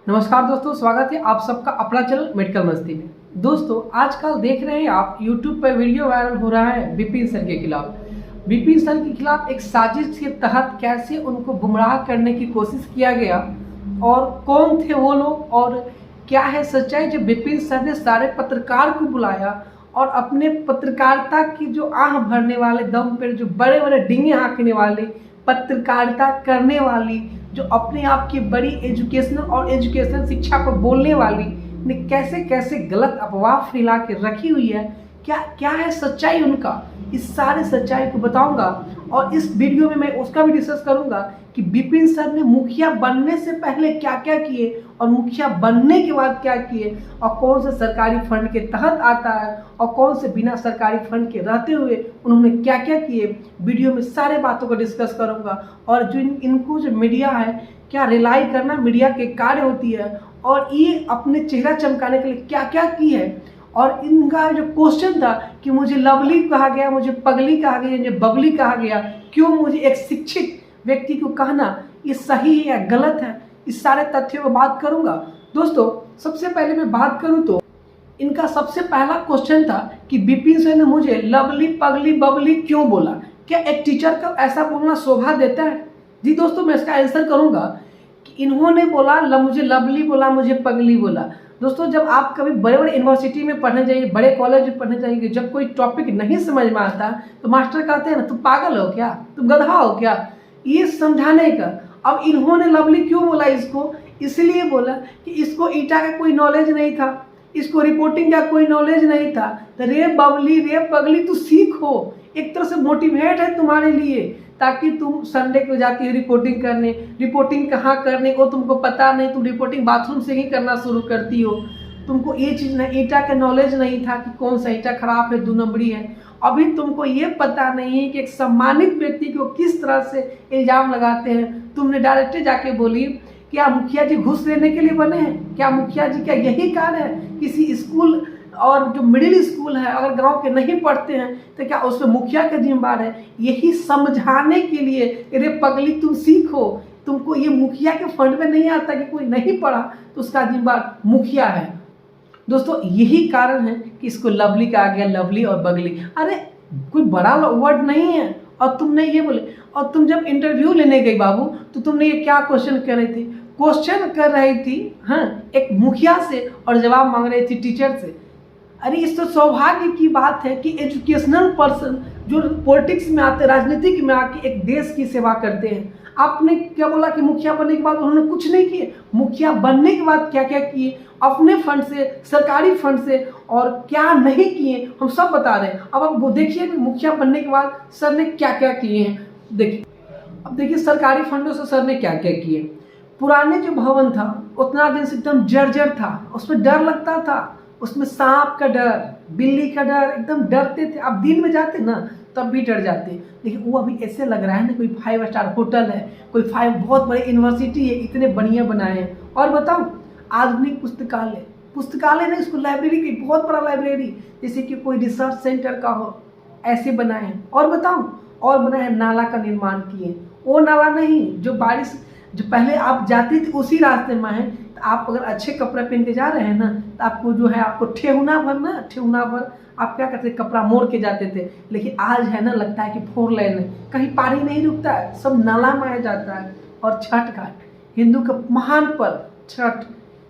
नमस्कार दोस्तों, स्वागत है आप सबका अपना चैनल मेडिकल मस्ती में। दोस्तों आजकल देख रहे हैं आप YouTube पर वीडियो वायरल हो रहा है विपिन सर के खिलाफ। विपिन सर के खिलाफ एक साजिश के तहत कैसे उनको गुमराह करने की कोशिश किया गया और कौन थे वो लोग और क्या है सच्चाई। जब विपिन सर ने सारे पत्रकार को बुलाया और अपने पत्रकारिता की जो आह भरने वाले दम पर जो बड़े बड़े डींगे हाँकने वाले पत्रकारिता करने वाली जो अपने आप की बड़ी एजुकेशन शिक्षा पर बोलने वाली ने कैसे कैसे गलत अफवाह फैला के रखी हुई है, क्या क्या है सच्चाई उनका, इस सारे सच्चाई को बताऊंगा। और इस वीडियो में मैं उसका भी डिस्कस करूंगा कि विपिन सर ने मुखिया बनने से पहले क्या क्या किए और मुखिया बनने के बाद क्या किए और कौन से सरकारी फंड के तहत आता है और कौन से बिना सरकारी फंड के रहते हुए उन्होंने क्या क्या किए। वीडियो में सारे बातों को डिस्कस करूंगा और जो इनको जो मीडिया है क्या रिलाई करना मीडिया के कार्य होती है और ये अपने चेहरा चमकाने के लिए क्या क्या की है। और इनका जो क्वेश्चन था कि मुझे लवली कहा गया, मुझे पगली कहा गया, मुझे बबली कहा गया, क्यों मुझे एक शिक्षित व्यक्ति को कहना, ये सही है या गलत है, इस सारे तथ्यों पर बात करूंगा। दोस्तों सबसे पहले मैं बात करूं तो इनका सबसे पहला क्वेश्चन था कि विपिन सर ने मुझे लवली पगली बबली क्यों बोला, क्या एक टीचर का ऐसा बोलना शोभा देता है। जी दोस्तों मैं इसका आंसर करूंगा कि इन्होंने बोला मुझे लवली बोला, मुझे पगली बोला। दोस्तों जब आप कभी बड़े बड़े यूनिवर्सिटी में पढ़ने जाइए, बड़े कॉलेज में पढ़ने जाएंगे, जब कोई टॉपिक नहीं समझ में आता तो मास्टर कहते हैं ना तुम पागल हो क्या, तुम गधा हो क्या, ये समझाने का। अब इन्होंने लवली क्यों बोला इसको, इसलिए बोला कि इसको ईटा का कोई नॉलेज नहीं था, इसको रिपोर्टिंग का कोई नॉलेज नहीं था। तो रे बबली रे पगली तू सीखो, एक तरह से मोटिवेट है तुम्हारे लिए, ताकि तुम संडे को जाती हो रिपोर्टिंग करने, रिपोर्टिंग कहाँ करने को तुमको पता नहीं, तुम रिपोर्टिंग बाथरूम से ही करना शुरू करती हो। तुमको ये चीज़ नहीं, ईटा का नॉलेज नहीं था कि कौन सा ईटा खराब है, 2 नंबरी है। अभी तुमको ये पता नहीं है कि एक सम्मानित व्यक्ति को किस तरह से इल्ज़ाम लगाते हैं। तुमने डायरेक्ट जाके बोली क्या मुखिया जी घूस लेने के लिए बने हैं, क्या मुखिया जी क्या यही कारण है। किसी स्कूल और जो मिडिल स्कूल है अगर गांव के नहीं पढ़ते हैं तो क्या उसमें मुखिया का जिम्मेदार है। यही समझाने के लिए अरे पगली तुम सीखो, तुमको ये मुखिया के फंड में नहीं आता कि कोई नहीं पढ़ा तो उसका जिम्मेदार मुखिया है। दोस्तों यही कारण है कि इसको लवली कहा गया, लवली और बगली। अरे कोई बड़ा वर्ड नहीं है और तुमने ये बोले। और तुम जब इंटरव्यू लेने गई बाबू तो तुमने ये क्या क्वेश्चन कर रही थी, क्वेश्चन कर रही थी हाँ एक मुखिया से और जवाब मांग रही थी टीचर से। अरे इस तो सौभाग्य की बात है कि एजुकेशनल पर्सन जो पॉलिटिक्स में आते, राजनीतिक में आके एक देश की सेवा करते हैं। आपने क्या बोला कि मुखिया बनने के बाद उन्होंने कुछ नहीं किए, मुखिया बनने के बाद क्या क्या किए अपने फंड से, सरकारी फंड से, और क्या नहीं किए हम सब बता रहे हैं। अब आप देखिए कि मुखिया बनने के बाद सर ने क्या क्या किए हैं। देखिए अब देखिए सरकारी फंडों से सर ने क्या क्या किए। पुराने जो भवन था उतना दिन से एकदम जर्जर था, उसमें डर लगता था, उसमें सांप का डर, बिल्ली का डर, एकदम डरते थे। अब दिन में जाते ना तब भी डर जाते। लेकिन वो अभी ऐसे लग रहा है ना कोई 5 स्टार होटल है, कोई बहुत बड़े यूनिवर्सिटी है, इतने बढ़िया बनाए हैं। और बताऊं आधुनिक पुस्तकालय नहीं, उसको लाइब्रेरी की बहुत बड़ा लाइब्रेरी जैसे कि कोई रिसर्च सेंटर का हो, ऐसे बनाए हैं। और बताऊं और बनाए हैं, नाला का निर्माण किए। वो नाला नहीं जो बारिश जो पहले आप जाती थी उसी रास्ते में है। तो आप अगर अच्छे कपड़े पहन के जा रहे हैं ना तो आपको जो है आपको ठेहुना भर आप क्या करते कपड़ा मोड़ के जाते थे। लेकिन आज है ना लगता है कि 4 लेन है, कहीं पानी नहीं रुकता है, सब नाला में आ जाता है। और छठ घाट हिंदू का महान पर्व छठ,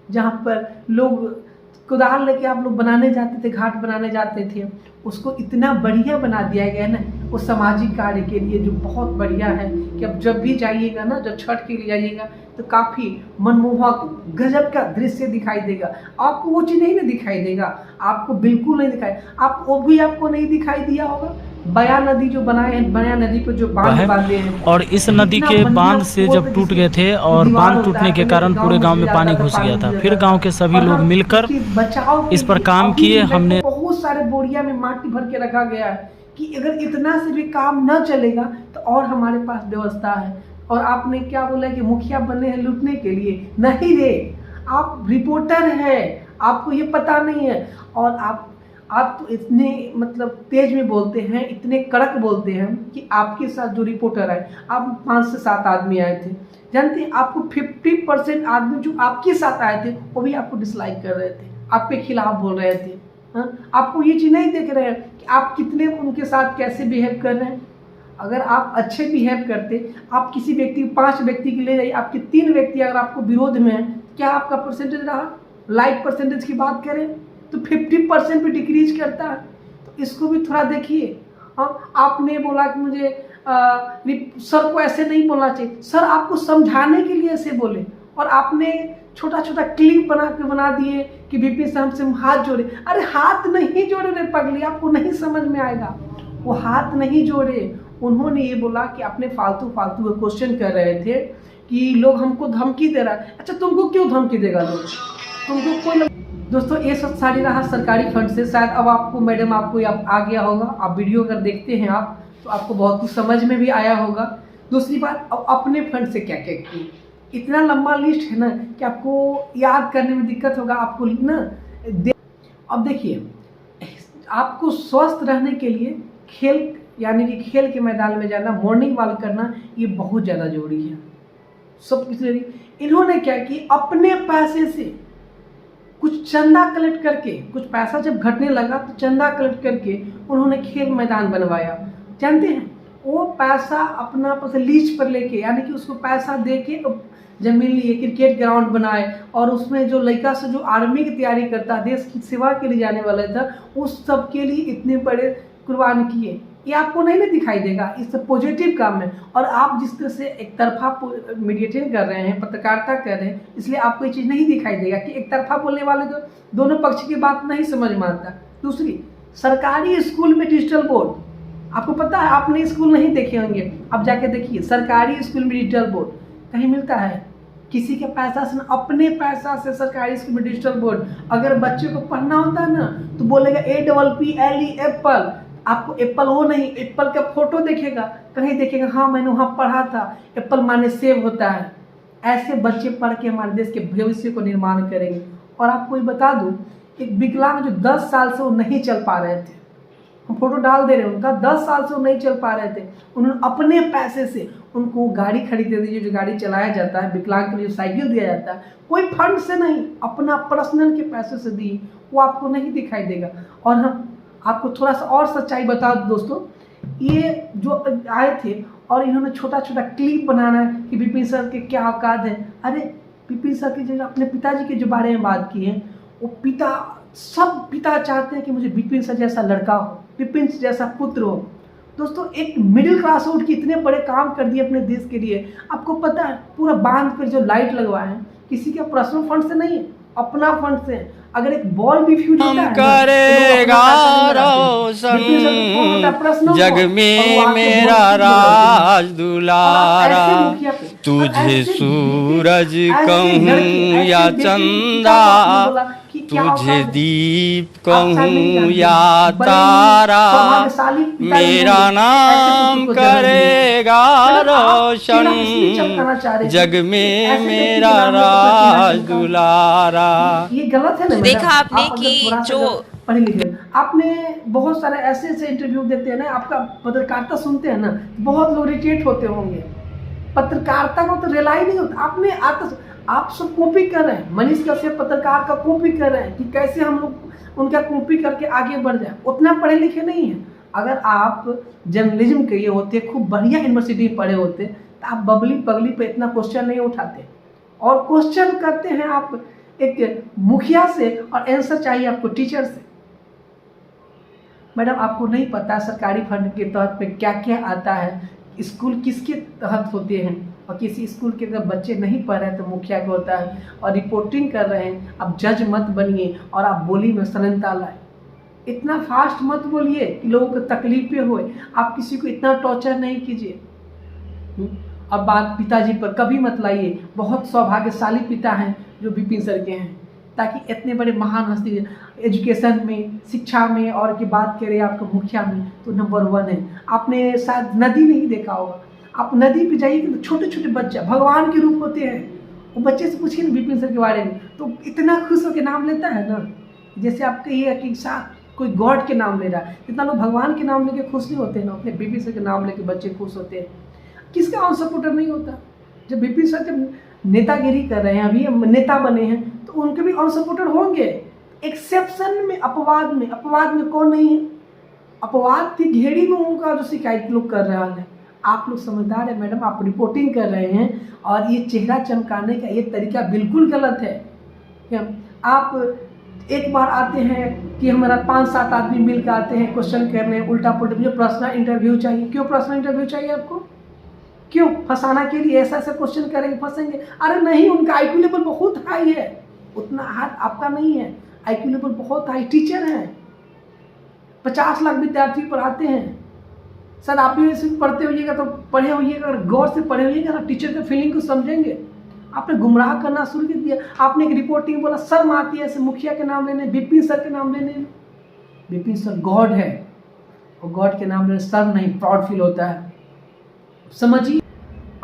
जहाँ पर लोग कुदाल लेके आप लोग बनाने जाते थे, घाट बनाने जाते थे, उसको इतना बढ़िया बना दिया गया ना वो सामाजिक कार्य के लिए जो बहुत बढ़िया है कि अब जब भी जाइएगा ना, जब छठ के लिए जाइएगा तो काफ़ी मनमोहक गजब का दृश्य दिखाई देगा। आपको वो चीज़ नहीं ना दिखाई देगा, आपको बिल्कुल नहीं दिखाई, आप वो भी आपको नहीं दिखाई दिया होगा। बया नदी जो बनाए हैं, बया नदी पर जो बांध बांधे हैं, और इस नदी के बांध से जब टूट गए थे और बांध टूटने के कारण पूरे गांव में पानी घुस गया था, फिर गांव के सभी लोग मिलकर इस पर काम किए। हमने बहुत सारे बोरिया में माटी भर के रखा गया है कि अगर इतना से भी काम न चलेगा तो और हमारे पास व्यवस्था है। और आपने क्या बोला कि मुखिया बने हैं लूटने के लिए, नहीं रे, आप रिपोर्टर हैं, आपको ये पता नहीं है। और आप तो इतने मतलब तेज में बोलते हैं, इतने कड़क बोलते हैं कि आपके साथ जो रिपोर्टर आए, आप 5 से 7 आदमी आए थे, जानते हैं आपको 50% आदमी जो आपके साथ आए थे वो भी आपको डिसलाइक कर रहे थे, आपके खिलाफ बोल रहे थे। हाँ, आपको ये चीज़ नहीं देख रहे हैं कि आप कितने उनके साथ कैसे बिहेव कर रहे हैं। अगर आप अच्छे बिहेव करते, आप किसी व्यक्ति 5 व्यक्ति के ले जाइए, आपके 3 व्यक्ति अगर आपको विरोध में है, क्या आपका परसेंटेज रहा? लाइक परसेंटेज की बात करें तो 50% पे डिक्रीज करता है। तो इसको भी थोड़ा देखिए। हाँ, आपने बोला कि मुझे सर को ऐसे नहीं बोलना चाहिए, सर आपको समझाने के लिए ऐसे बोले, और आपने छोटा छोटा क्लिप बना दिए कि बीपी सर हमसे हाथ जोड़े। अरे हाथ नहीं जोड़े रे पगली, आपको नहीं समझ में आएगा। वो हाथ नहीं जोड़े, उन्होंने ये बोला कि अपने फालतू क्वेश्चन कर रहे थे कि लोग हमको धमकी दे रहा है। अच्छा, तुमको क्यों धमकी देगा लोग? तुमको कोई दोस्तों ये सब सारी रहा सरकारी फंड से। शायद अब आपको मैडम आपको आ गया होगा, आप वीडियो अगर देखते हैं आप तो आपको बहुत कुछ समझ में भी आया होगा। दूसरी बात, अब अपने फंड से क्या क्या किए, इतना लंबा लिस्ट है ना कि आपको याद करने में दिक्कत होगा आपको ना। अब देखिए, आपको स्वस्थ रहने के लिए खेल यानी कि खेल के मैदान में जाना, मॉर्निंग वॉक करना, ये बहुत ज़्यादा जरूरी है। सब कुछ जरूरी। इन्होंने क्या कि अपने पैसे से कुछ चंदा कलेक्ट करके, कुछ पैसा जब घटने लगा तो चंदा कलेक्ट करके उन्होंने खेल मैदान बनवाया। जानते हैं, वो पैसा अपना लीज पर लेके, यानी कि उसको पैसा दे के जमीन लिए, क्रिकेट ग्राउंड बनाए, और उसमें जो लड़का से जो आर्मी की तैयारी करता, देश की सेवा के लिए जाने वाला था, उस सब के लिए इतने बड़े कुर्बान किए। ये आपको नहीं दिखाई देगा, इससे पॉजिटिव काम है। और आप जिस तरह से एक तरफा मीडिएटिंग कर रहे हैं, पत्रकारिता कर रहे हैं, इसलिए आपको ये चीज़ नहीं दिखाई देगा कि एक तरफा बोलने वाले तो दोनों पक्ष की बात नहीं समझ में आता। दूसरी, सरकारी स्कूल में डिजिटल बोर्ड, आपको पता है, आपने स्कूल नहीं देखे होंगे, आप जाके देखिए सरकारी स्कूल में डिजिटल बोर्ड कहीं मिलता है? किसी के पैसा से, अपने पैसा से सरकारी स्कूल में डिजिटल बोर्ड। अगर बच्चे को पढ़ना होता है ना तो बोलेगा APPLE एप्पल, आपको एप्पल हो नहीं, एप्पल का फोटो देखेगा, कहीं देखेगा हाँ मैंने वहाँ पढ़ा था, एप्पल माने सेब होता है। ऐसे बच्चे पढ़ के हमारे देश के भविष्य को निर्माण करेंगे। और आपको ये बता दूँ, एक विकलांग जो 10 साल से वो नहीं चल पा रहे थे, हम फोटो डाल दे रहे हैं उनका, 10 साल से वो नहीं चल पा रहे थे, उन्होंने अपने पैसे से उनको गाड़ी खरीद दे दी, जो गाड़ी चलाया जाता है विकलांग के लिए, साइकिल दिया जाता है, कोई फंड से नहीं, अपना पर्सनल के पैसे से दी। वो आपको नहीं दिखाई देगा। और हम आपको थोड़ा सा और सच्चाई बता दूं दोस्तों, ये जो आए थे और इन्होंने छोटा छोटा क्लिप बनाना है कि विपिन सर के क्या औकात है। अरे विपिन सर के जो अपने पिताजी के जो बारे में बात की है, वो सब पिता चाहते हैं कि मुझे विपिन सर जैसा लड़का हो, विपिन सर जैसा पुत्र हो। दोस्तों, एक मिडिल क्लास उठ के इतने बड़े काम कर दिए अपने देश के लिए। आपको पता है, पूरा बांध पर जो लाइट लगवाए हैं किसी के पर्सनल फंड से नहीं है, अपना फंड से। अगर एक बॉल भी फ्यूज होता है करेगा रोशन जग में मेरा राज दुलारा, तुझे सूरज कहूँ या चंदा, तुझे दीप कहूँ या तारा, मेरा नाम करेगा रोशन जग में मेरा राज दुलारा। ये गलत है ना? देखा आपने कि जो पढ़े लिखे, आपने बहुत सारे ऐसे इंटरव्यू देते हैं ना, आपका पत्रकारिता सुनते हैं ना, बहुत लोग इरिटेट होते होंगे। पत्रकारिता को तो रिलाई नहीं होता। आप सब कॉपी कर रहे हैं, मनीष कश्यप पत्रकार का कॉपी कर रहे हैं कि कैसे हम लोग उनका कॉपी करके आगे बढ़ जाए। उतना पढ़े लिखे नहीं है। अगर आप जर्नलिज्म के ये होते, खूब बढ़िया यूनिवर्सिटी पढ़े होते, तो आप बबली पगली पे इतना क्वेश्चन नहीं उठाते। और क्वेश्चन करते हैं आप एक मुखिया से, और आंसर चाहिए आपको टीचर से। मैडम, आपको नहीं पता सरकारी फंड के तहत में क्या क्या आता है, स्कूल किसके तहत होते हैं, और किसी स्कूल के अगर बच्चे नहीं पढ़ रहे हैं तो मुखिया को होता है। और रिपोर्टिंग कर रहे हैं, आप जज मत बनिए और आप बोली में सरलता लाए। इतना फास्ट मत बोलिए कि लोगों को तकलीफें होए। आप किसी को इतना टॉर्चर नहीं कीजिए। अब बात पिताजी पर कभी मत लाइए। बहुत सौभाग्यशाली पिता हैं जो विपिन सर के हैं, ताकि इतने बड़े महान हस्ती एजुकेशन में, शिक्षा में, और की बात करें आपका मुखिया में तो नंबर 1 है। आपने शायद नदी नहीं देखा होगा, आप नदी पे जाइए तो छोटे छोटे बच्चे भगवान के रूप होते हैं। वो बच्चे से पूछिए ना विपिन सर के बारे में, तो इतना खुश होकर नाम लेता है ना, जैसे आप कहिए कि साथ कोई गॉड के नाम ले रहा है। जितना लोग भगवान के नाम लेके खुश नहीं होते ना, अपने विपिन सर के नाम लेके बच्चे खुश होते हैं। किसका ऑन सपोर्टर नहीं होता? जब विपिन सर जब नेतागिरी कर रहे हैं, अभी नेता बने हैं, तो उनके भी अनसपोर्टेड होंगे। एक्सेप्शन में, अपवाद में कौन नहीं है? अपवाद थी घेड़ी में उनका जो शिकायत लोग कर रहा है। आप लोग समझदार है मैडम, आप रिपोर्टिंग कर रहे हैं और ये चेहरा चमकाने का ये तरीका बिल्कुल गलत है। आप एक बार आते हैं कि हमारा 5-7 आदमी मिलकर आते हैं क्वेश्चन करने, उल्टा पुल्टा, मुझे पर्सनल इंटरव्यू चाहिए। क्यों पर्सनल इंटरव्यू चाहिए आपको? क्यों? फंसाना के लिए ऐसा क्वेश्चन करेंगे, फंसेंगे? अरे नहीं, उनका आईक्यू लेवल बहुत हाई है, उतना हाथ आपका नहीं है। आईक्यू लेवल बहुत हाई, टीचर हैं, 50 लाख विद्यार्थी पढ़ाते हैं। सर आप भी ऐसे पढ़ते होइएगा तो पढ़े होइएगा, अगर गौर से पढ़े होइएगा ना, टीचर के फीलिंग को समझेंगे। आपने गुमराह करना शुरू कर दिया। आपने एक रिपोर्टिंग बोला, शर्म आती है ऐसे मुखिया के नाम लेने, विपिन सर के नाम लेने। विपिन सर गॉड है और गॉड के नाम लेने सर नहीं, प्राउड फील होता है, समझिए।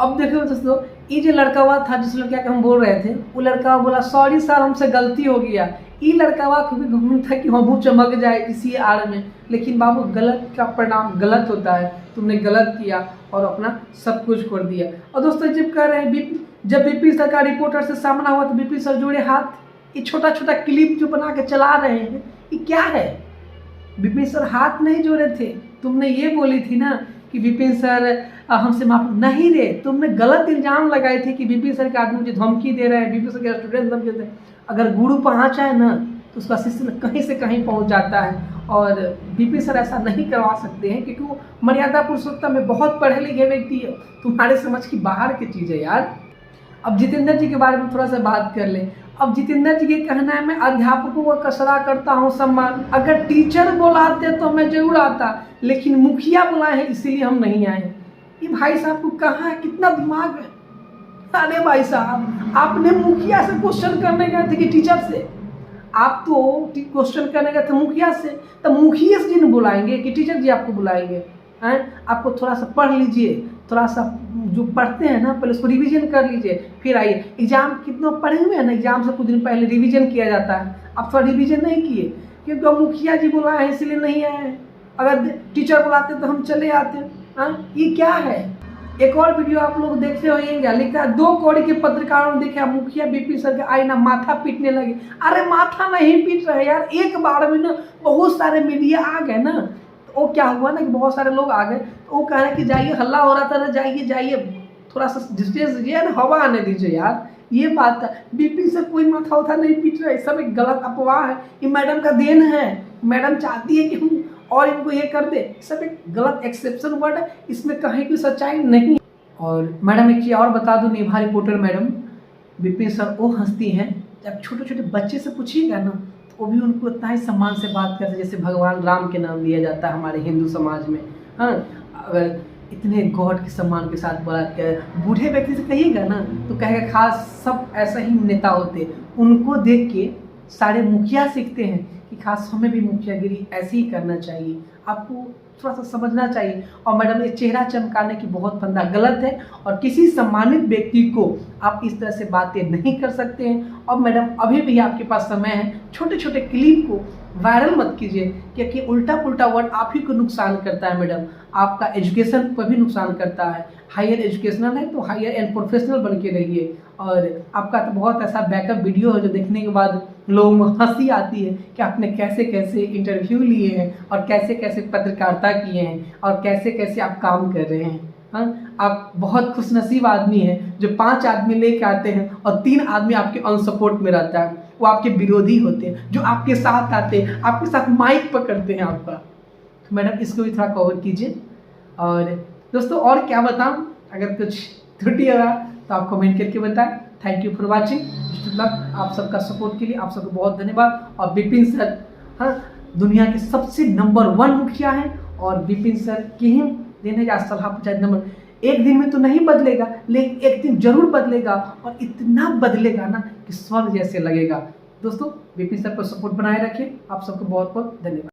अब देखो दोस्तों, ये जो लड़कावा था जिस लड़का के हम बोल रहे थे, वो लड़का बोला सॉरी सर हमसे गलती हो गया। ये लड़कावा को भी घमंड था कि हम चमक जाए इसी आड़ में, लेकिन बाबू गलत का परिणाम गलत होता है। तुमने गलत किया और अपना सब कुछ छोड़ दिया। और दोस्तों जब कह रहे हैं जब विपिन सर का रिपोर्टर से सामना हुआ तो विपिन सर जोड़े हाथ, ये छोटा छोटा क्लिप जो बना के चला रहे हैं ये क्या है? विपिन सर हाथ नहीं जोड़े थे। तुमने ये बोली थी ना कि विपिन सर हमसे माफ नहीं रे, तुमने गलत इल्जाम लगाए थे कि विपिन सर के आदमी मुझे धमकी दे रहे हैं, विपिन सर के स्टूडेंट धमकी देते हैं। अगर गुरु पहुँच है ना तो उसका शिष्य कहीं से कहीं पहुँच जाता है। और विपिन सर ऐसा नहीं करवा सकते हैं क्योंकि वो मर्यादा पुरुषोत्तम में बहुत पढ़े लिखे व्यक्ति है। तुम्हारे समझ की बाहर की चीज़ है यार। अब जितेंद्र जी के बारे में थोड़ा सा बात कर लें। अब जितेंद्र जी के कहना है मैं अध्यापकों को कसरा करता हूँ सम्मान, अगर टीचर बुलाते तो मैं जरूर आता, लेकिन मुखिया बुलाए हैं इसीलिए हम नहीं आए। ये भाई साहब को कहाँ है, कितना दिमाग है? अरे भाई साहब, आपने मुखिया से क्वेश्चन करने गए थे कि टीचर से? आप तो क्वेश्चन करने गए थे मुखिया से, तो मुखिया जी ने बुलाएंगे कि टीचर जी आपको बुलाएंगे? हैं? आपको थोड़ा सा पढ़ लीजिए, थोड़ा सा जो पढ़ते हैं ना पहले उसको रिवीजन कर लीजिए, फिर आइए। एग्जाम कितना पढ़े हुए हैं ना, एग्जाम से कुछ दिन पहले रिवीजन किया जाता है। आप थोड़ा रिवीजन नहीं किए क्योंकि हम मुखिया जी बुलाए हैं इसलिए नहीं आए हैं। अगर टीचर बुलाते तो हम चले आते। ये क्या है? एक और वीडियो आप लोग देखते होंगे, लिखा है 2 कौड़ी के पत्रकारों ने देखा मुखिया विपिन सर के आईना माथा पीटने लगे। अरे माथा नहीं पीट रहे यार, एक बार में ना बहुत सारे मीडिया आ गए ना, तो वो क्या हुआ ना कि बहुत सारे लोग आ गए, तो वो कह रहे कि जाइए, हल्ला हो रहा था ना, जाइए जाइए, थोड़ा सा डिस्टेंस दीजिए ना, हवा आने दीजिए यार। ये बात है, विपिन सर कोई माथा उठा नहीं पीट रहे, सब एक गलत अफवाह है। ये मैडम का देन है, मैडम चाहती है कि हम और इनको ये कर दे, सब एक गलत एक्सेप्शन वर्ड है, इसमें कहीं कोई सच्चाई नहीं। और मैडम एक चीज़ और बता दूँ, निभा रिपोर्टर मैडम, विपिन सर वो हंसती हैं, जब छोटे छोटे बच्चे से पूछिएगा ना तो वो भी उनको उतना ही सम्मान से बात करते जैसे भगवान राम के नाम लिया जाता है हमारे हिंदू समाज में। हाँ, अगर इतने गॉड के सम्मान के साथ बात कर, बूढ़े व्यक्ति से कहिएगा ना तो कहेगा खास सब ऐसा ही नेता होते, उनको देख के सारे मुखिया सीखते हैं कि खास हमें भी मुखियागिरी ऐसे ही करना चाहिए। आपको थोड़ा सा समझना चाहिए। और मैडम ये चेहरा चमकाने की बहुत फंदा गलत है और किसी सम्मानित व्यक्ति को आप इस तरह से बातें नहीं कर सकते हैं। और मैडम अभी भी आपके पास समय है, छोटे छोटे क्लिप को वायरल मत कीजिए क्योंकि उल्टा पुल्टा वर्ड आप ही को नुकसान करता है मैडम, आपका एजुकेशन पर भी नुकसान करता है। हायर एजुकेशनल है तो हायर एंड प्रोफेशनल बन के रहिए। और आपका तो बहुत ऐसा बैकअप वीडियो है जो देखने के बाद लोगों में हंसी आती है कि आपने कैसे कैसे इंटरव्यू लिए हैं और कैसे कैसे पत्रकारिता किए हैं और कैसे कैसे आप काम कर रहे हैं। हाँ, आप बहुत खुशनसीब आदमी हैं जो 5 आदमी लेके आते हैं और 3 आदमी आपके अनसपोर्ट में रहता है, वो आपके विरोधी होते हैं, जो आपके साथ आते हैं, आपके साथ माइक पकड़ते हैं आपका। तो मैडम इसको भी थोड़ा कवर कीजिए। और दोस्तों और क्या बताऊं, अगर कुछ त्रुटि होगा तो आप कमेंट करके बताएं। Thank you for watching. आप सबका सपोर्ट के लिए आप सबको बहुत धन्यवाद। और विपिन सर हाँ दुनिया के सबसे नंबर 1 मुखिया हैं और विपिन सर की ही देने का सलाह पंचायत नंबर 1 दिन में तो नहीं बदलेगा, लेकिन एक दिन जरूर बदलेगा और इतना बदलेगा ना कि स्वर्ग जैसे लगेगा। दोस्तों विपिन सर पर सपोर्ट बनाए रखें। आप सबको बहुत बहुत धन्यवाद।